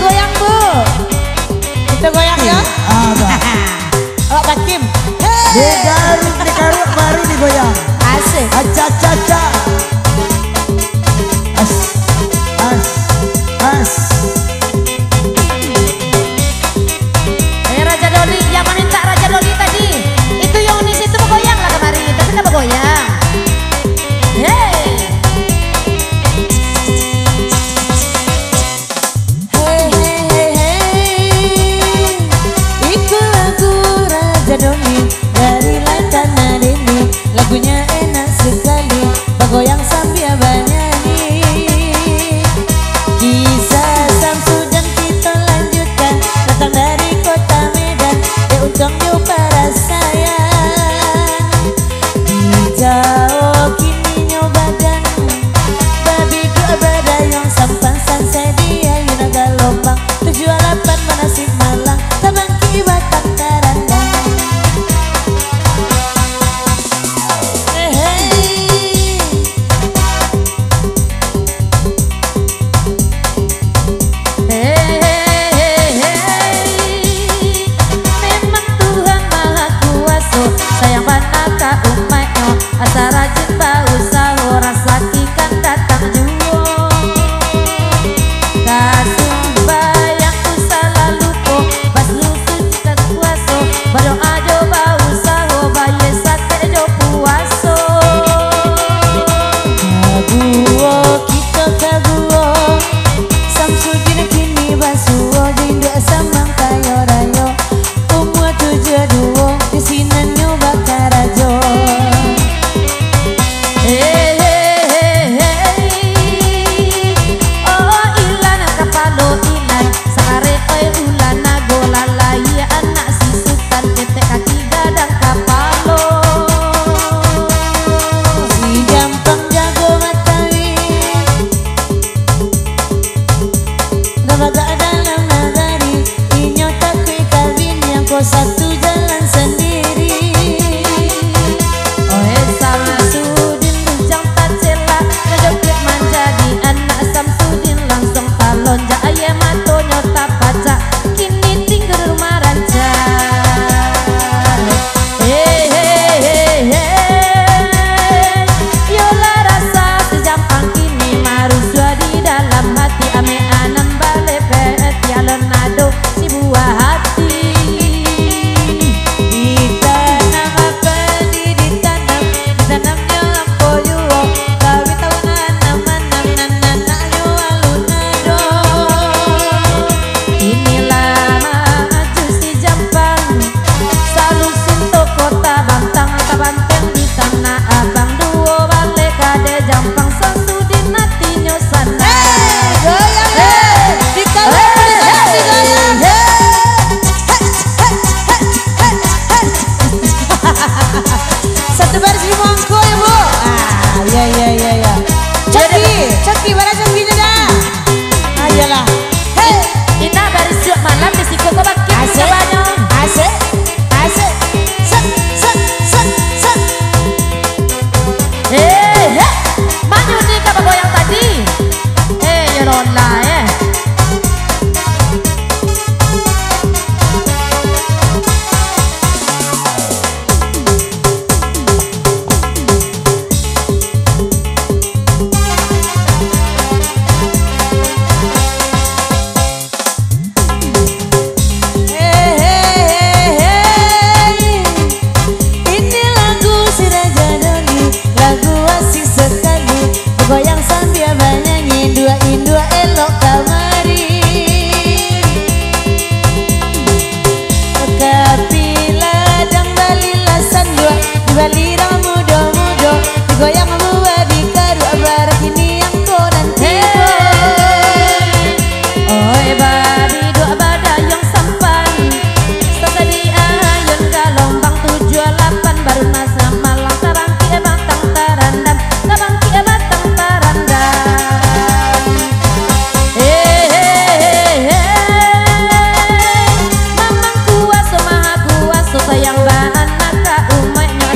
goyang Bu. Kita goyang ya. Oh Pak Kim. Digaruk mari digoyang. Asik. Aca. As. Raja Doli yang meminta Raja Doli tadi. Itu yang di situ goyang lah kemarin. Tapi nggak goyang. Hey. Itu lagu Raja Doli dari Lantana Deni. Lagunya enak sekali, bergoyang sambil bernyanyi. Kisah Samsudin kita lanjutkan, datang dari kota Medan. Untung para sayang hijau kini nyobadan babi dua badayong sampan sanse dia yunaga lombang 78 Manasik Malang Tabangki Batang Tarandang. Sayang banaka umatnya asa rajin bausaha rasa ikan datang juo kasumbayang ku salah lupo bas lusuh kita kuaso barong ajo bausaha baye sate jo puaso kaguo kita kaguo Samsudin kini basuo dindu samang kayo rayo umur 72 kesinannya bakarajo. Oh ilan kapalo ilan sakare oi ulan nagola laya anak si sultan ketek kaki gadang kapalo si gampang jago matawi rabaga dalam nagari inyo takui kawin yang ko satu jalan sendiri. Oh Samsudin bujang pacela ngejepit menjadi anak Samsudin langsung talon jaya matonyo tapaca kini tinggal rumah ranca. Yola rasa sejampang kini marusua di dalam hati ame anan bale pet ya lenado si buah hati. Ditanam apa ditanamnya lampoyo kawin tahunan naman nayo alunado. Inilah maju si jampang salusin to kota Bantang tabanteng di tanah abang duo balik kade jampang Samsudin hatinya sana. Goyang di goyang. Satu baris di mongko ya Bu. Ya. Coki mana cokinya dah? Ayolah. Hey, kita baris dua malam di siku kau bangkit. Asik. Set. Maju di kapal goyang tadi. Yola ini lagu si Raja Doli, lagu asik sekali, bergoyang sambil bernyanyi dua elok kamari. Kapila dan Bali lasan dua di Bali mudo digoyang buah di karu barat ini yang kau nanti. Oh babi dua badayong sampan tadi ayun galombang 78 baru nasa Malang Tabangki Batang Tarandam Mamang kuaso maha kuaso sayang bahan naka umatnya